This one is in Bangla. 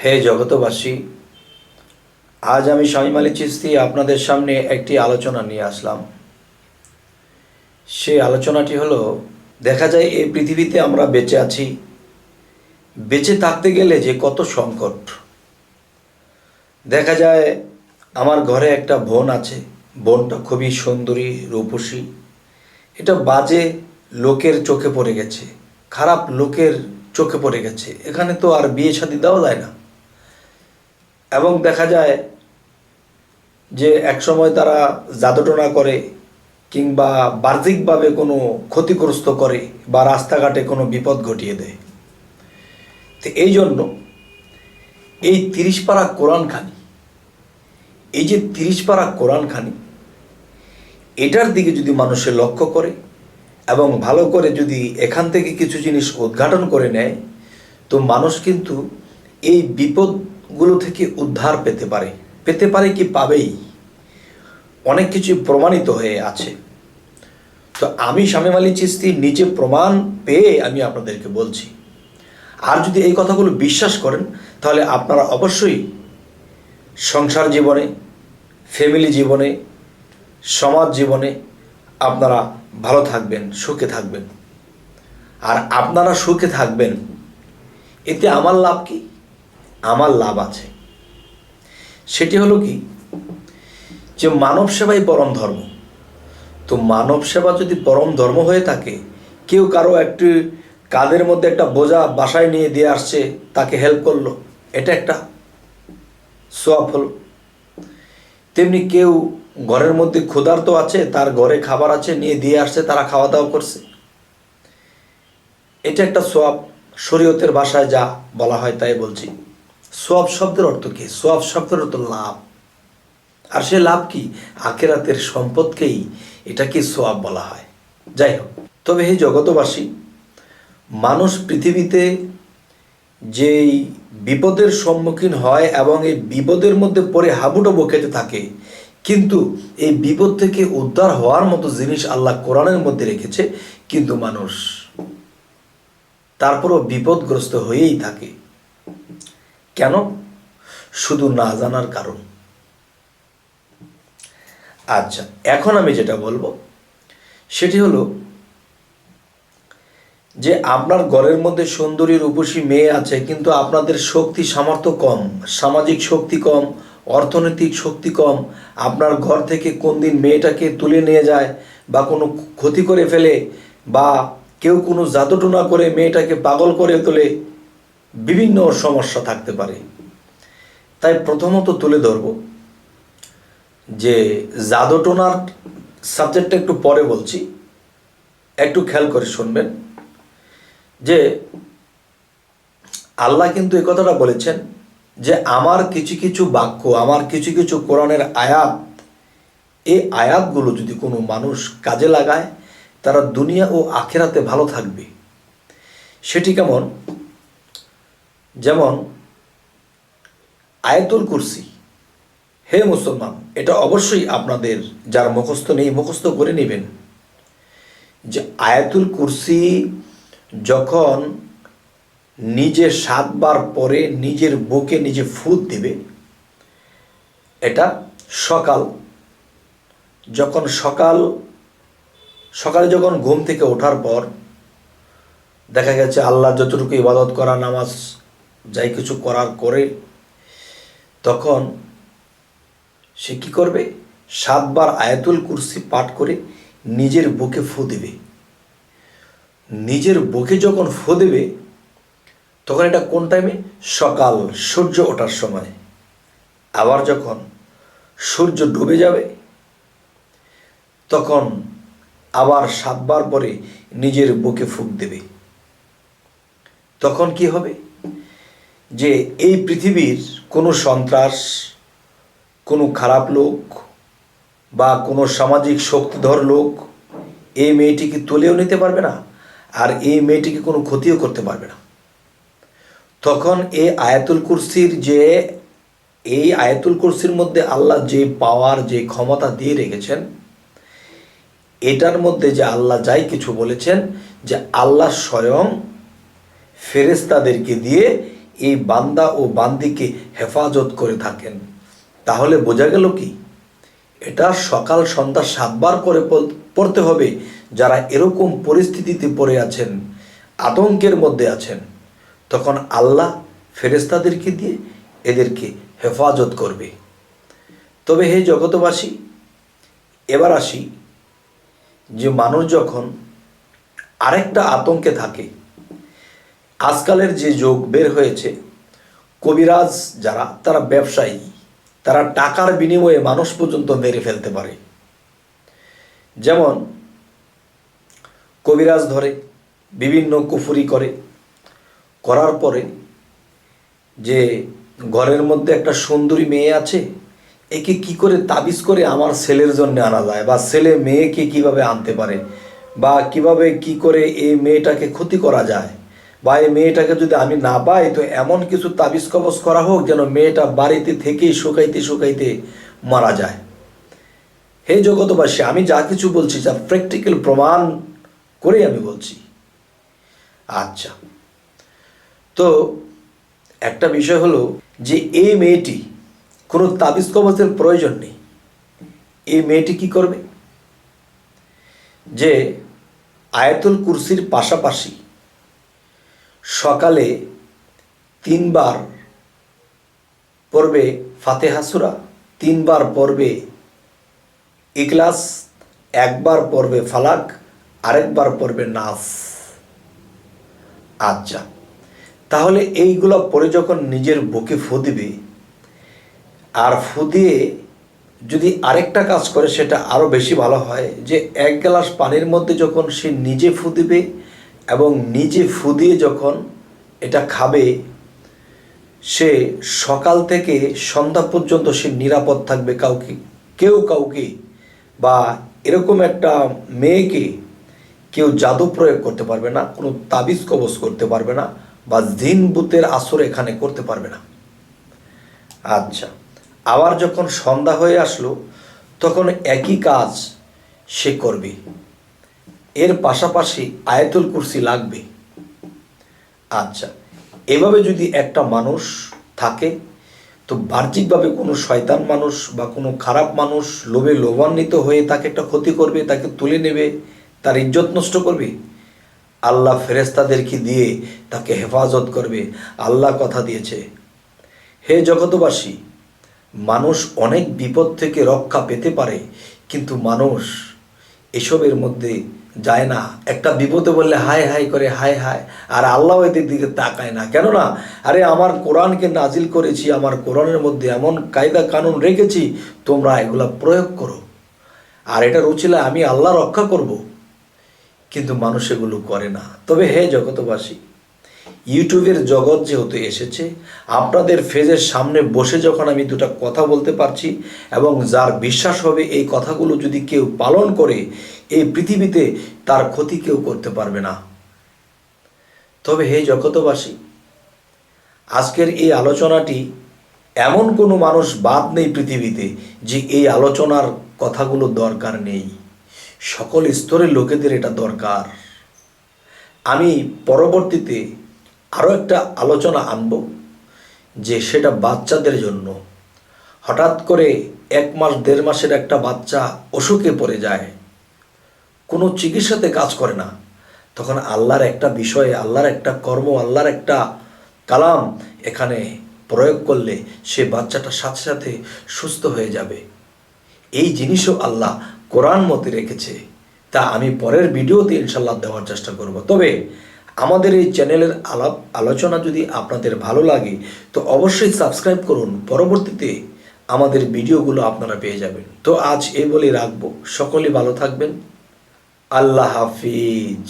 হে জগতবাসী, আজ আমি শামীম আলী চিশতি আপনাদের সামনে একটি আলোচনা নিয়ে আসলাম। সেই আলোচনাটি হলো, দেখা যায় এই পৃথিবীতে আমরা বেঁচে আছি, বেঁচে থাকতে গেলে যে কত সংকট। দেখা যায় আমার ঘরে একটা বোন আছে, বোনটা খুবই সুন্দরী, রূপসী। এটা বাজে লোকের চোখে পড়ে গেছে, খারাপ লোকের চোখে পড়ে গেছে। এখানে তো আর বিয়ে শাদী দেওয়া যায় না। এবং দেখা যায় যে একসময় তারা জাদুটোনা করে কিংবা বাহ্যিকভাবে কোনো ক্ষতিগ্রস্ত করে বা রাস্তাঘাটে কোনো বিপদ ঘটিয়ে দেয়। তো এই জন্য এই 30 পারা কোরআনখানি, এই যে 30 পারা কোরআনখানি, এটার দিকে যদি মানুষের লক্ষ্য করে এবং ভালো করে যদি এখান থেকে কিছু জিনিস উদ্ঘাটন করে নেয়, তো মানুষ কিন্তু এই বিপদগুলো থেকে উদ্ধার পেতে পারে কি পাবেই। অনেক কিছু প্রমাণিত হয়ে আছে। তো আমি শামীম আলী চিশতি নিজে প্রমাণ পেয়ে আমি আপনাদেরকে বলছি। আর যদি এই কথাগুলো বিশ্বাস করেন, তাহলে আপনারা অবশ্যই সংসার জীবনে, ফ্যামিলি জীবনে, সমাজ জীবনে আপনারা ভালো থাকবেন, সুখে থাকবেন। আর আপনারা সুখে থাকবেন, এতে আমার লাভ কি? আমার লাভ আছে। সেটি হলো কি, যে মানব সেবাই পরম ধর্ম। তো মানব সেবা যদি পরম ধর্ম হয়ে থাকে, কেউ কারো একটি কাঁধের মধ্যে একটা বোঝা বাসায় নিয়ে দিয়ে আসছে, তাকে হেল্প করলো, এটা একটা সোয়াব হলো। তেমনি কেউ ঘরের মধ্যে ক্ষুধার্ত আছে, তার ঘরে খাবার আছে, নিয়ে দিয়ে আসছে, তারা খাওয়া দাওয়া করছে, এটা একটা সোয়াব। শরীয়তের ভাষায় যা বলা হয় তাই বলছি। সোয়াব শব্দের অর্থ কি? সোয়াব শব্দের অর্থ লাভ। আর সে লাভ কি? আখিরাতের সম্পদকেই এটাকে সোয়াব বলা হয়। যাই হোক, তবে হে জগতবাসী, মানুষ পৃথিবীতে যেই বিপদের সম্মুখীন হয় এবং এই বিপদের মধ্যে পড়ে হাবুডুবু খেতে থাকে, কিন্তু এই বিপদ থেকে উদ্ধার হওয়ার মতো জিনিস আল্লাহ কোরআনের মধ্যে রেখেছে, কিন্তু মানুষ তারপরও বিপদগ্রস্ত হয়েই থাকে। কেন? শুধু না জানার কারণ। আচ্ছা, এখন আমি যেটা বলবো সেটি হলো যে আপনার ঘরের মধ্যে সুন্দরী রূপসী মেয়ে আছে, কিন্তু আপনাদের শক্তি সামর্থ্য কম, সামাজিক শক্তি কম, অর্থনৈতিক শক্তি কম। আপনার ঘর থেকে কোন দিন মেয়েটাকে তুলে নিয়ে যায় বা কোনো ক্ষতি করে ফেলে, বা কেউ কোনো জাদুটোনা করে মেয়েটাকে পাগল করে তোলে, বিভিন্ন সমস্যা থাকতে পারে। তাই প্রথমত তুলে ধরব যে জাদুটোনার সাবজেক্টটা একটু পরে বলছি, একটু খেয়াল করে শুনবেন। যে আল্লাহ কিন্তু এই কথাটা বলেছেন যে আমার কিছু কিছু বাক্য, আমার কিছু কিছু কোরআনের আয়াত, এই আয়াতগুলো যদি কোনো মানুষ কাজে লাগায়, তারা দুনিয়া ও আখিরাতে ভালো থাকবে। সেটি কেমন? যেমন আয়াতুল কুরসি। হে মুসলমান, এটা অবশ্যই আপনাদের যার মুখস্থ নেই, মুখস্থ করে নেবেন। যে আয়াতুল কুরসি যখন নিজে 7 বার পরে নিজের বুকে নিজে ফুৎ দেবে, এটা সকালে যখন ঘুম থেকে ওঠার পর দেখা গেছে আল্লাহ যতটুকু ইবাদত করা, নামাজ যাই কিছু করার করে, তখন সে কী করবে? 7 বার আয়াতুল কুরসি পাঠ করে নিজের বুকে ফু দেবে। নিজের বুকে যখন ফু দেবে, তখন এটা কোন টাইমে? সকাল, সূর্য ওঠার সময়। আবার যখন সূর্য ডুবে যাবে, তখন আবার 7 বার পরে নিজের বুকে ফুঁক দেবে। তখন কি হবে? যে এই পৃথিবীর কোনো সন্ত্রাস, কোনো খারাপ লোক বা কোনো সামাজিক শক্তিধর লোক এই মেয়েটিকে তুলেও নিতে পারবে না, আর এই মেয়েটিকে কোনো ক্ষতিও করতে পারবে না। তখন এই আয়াতুল কুরসির মধ্যে আল্লাহ যে পাওয়ার, যে ক্ষমতা দিয়ে রেখেছেন, এটার মধ্যে যে আল্লাহ যাই কিছু বলেছেন, যে আল্লাহ স্বয়ং ফেরেশতাদেরকে দিয়ে এই বান্দা ও বান্দিকে হেফাজত করে থাকেন। তাহলে বোঝা গেল কি, এটা সকাল সন্ধ্যা 7 বার করে পড়তে হবে যারা এরকম পরিস্থিতিতে পড়ে আছেন, আতঙ্কের মধ্যে আছেন। তখন আল্লাহ ফেরেশতাদেরকে দিয়ে এদেরকে হেফাজত করবে। তবে হে জগতবাসী, এবার আসি যে মানুষ যখন আরেকটা আতঙ্কে থাকে, আজকালের যে যোগ বের হয়েছে, কবিরাজ যারা, তারা ব্যবসায়ী, তারা টাকার বিনিময়ে মানুষ পর্যন্ত মেরে ফেলতে পারে। যেমন কবিরাজ ধরে বিভিন্ন কুফরি করার পরে যে ঘরের মধ্যে একটা সুন্দরী মেয়ে আছে, একে কি করে তাবিজ করে আমার ছেলের জন্য আনা যায়, বা ছেলে মেয়েকে কিভাবে আনতে পারে, বা কিভাবে কি করে এই মেয়েটাকে ক্ষতি করা যায়, বা এই মেয়েটাকে যদি আমি না পাই তো এমন কিছু তাবিজ কবজ করা হোক যেন মেয়েটা বাড়িতে থেকেই শুকাইতে শুকাইতে মারা যায়। হে জগতবাসী, আমি যা কিছু বলছি যা প্র্যাকটিক্যাল প্রমাণ করেই আমি বলছি। আচ্ছা, তো একটা বিষয় হলো যে এই মেয়েটি কোনো তাবিজ কবজের প্রয়োজন নেই। এই মেয়েটি কি করবে, যে আয়াতুল কুরসির পাশাপাশি সকালে 3 বার পড়বে ফাতিহা সূরা, 3 বার পড়বে ইখলাস, 1 বার পড়বে ফালাক, আরেকবার পড়বে নাস। আচ্ছা, তাহলে এইগুলো পরে যখন নিজের বুকে ফু দিবে, আর ফু দিয়ে যদি আরেকটা কাজ করে সেটা আরও বেশি ভালো হয়, যে 1 গ্লাস পানির মধ্যে যখন সে নিজে ফু দিবে এবং নিজে ফু দিয়ে যখন এটা খাবে, সে সকাল থেকে সন্ধ্যা পর্যন্ত সে নিরাপদ থাকবে। কাউকে বা এরকম একটা মেয়েকে কেউ জাদু প্রয়োগ করতে পারবে না, কোনো তাবিজ কবজ করতে পারবে না, বা জিন ভূতের আসর এখানে করতে পারবে না। আচ্ছা, আবার যখন সন্ধ্যা হয়ে আসলো তখন একই কাজ সে করবে, এর পাশাপাশি আয়াতুল কুরসি লাগবে। আচ্ছা, এভাবে যদি একটা মানুষ থাকে তো বাহ্যিকভাবে কোনো শয়তান মানুষ বা কোনো খারাপ মানুষ লোভে লোভান্বিত হয়ে তাকে একটা ক্ষতি করবে, তাকে তুলে নেবে, তার ইজ্জত নষ্ট করবে, আল্লাহ ফেরেশতাদেরকে দিয়ে তাকে হেফাজত করবে। আল্লাহ কথা দিয়েছে। হে জগতবাসী, মানুষ অনেক বিপদ থেকে রক্ষা পেতে পারে, কিন্তু মানুষ এসবের মধ্যে যায় না। একটা বিপদে বললে হায় হায় করে, হায় হায়, আর আল্লাহ এদের দিকে তাকায় না। কেননা আরে আমার কোরআনকে নাজিল করেছি, আমার কোরআনের মধ্যে এমন কায়দা কানুন রেখেছি, তোমরা এগুলা প্রয়োগ করো, আর এটা রুচিলে আমি আল্লাহ রক্ষা করব। কিন্তু মানুষ এগুলো করে না। তবে হে জগতবাসী, ইউটিউবের জগৎ যেহেতু এসেছে, আপনাদের ফেজের সামনে বসে যখন আমি দুটো কথা বলতে পারছি, এবং যার বিশ্বাস হবে এই কথাগুলো যদি কেউ পালন করে, এই পৃথিবীতে তার ক্ষতি কেউ করতে পারবে না। তবে হে জগতবাসী, আজকের এই আলোচনাটি এমন কোনো মানুষ বাদ নেই পৃথিবীতে যে এই আলোচনার কথাগুলো দরকার নেই। সকল স্তরের লোকেদের এটা দরকার। আমি পরবর্তীতে আরও একটা আলোচনা আনব, যে সেটা বাচ্চাদের জন্য। হঠাৎ করে 1 মাস 1.5 মাসের একটা বাচ্চা অসুখে পড়ে যায়, কোনো চিকিৎসাতে কাজ করে না, তখন আল্লাহর একটা বিষয়, আল্লাহর একটা কর্ম, আল্লাহর একটা কালাম এখানে প্রয়োগ করলে সে বাচ্চাটা সাথে সাথে সুস্থ হয়ে যাবে। এই জিনিসও আল্লাহ কোরআন মতে রেখেছে। তা আমি পরের ভিডিওতে ইনশাল্লাহ দেওয়ার চেষ্টা করব। তবে আমাদের এই চ্যানেলের আলোচনা যদি আপনাদের ভালো লাগে তো অবশ্যই সাবস্ক্রাইব করুন, পরবর্তীতে আমাদের ভিডিওগুলো আপনারা পেয়ে যাবেন। তো আজ এই বলে রাখবো, সকলে ভালো থাকবেন। আল্লাহ হাফিজ।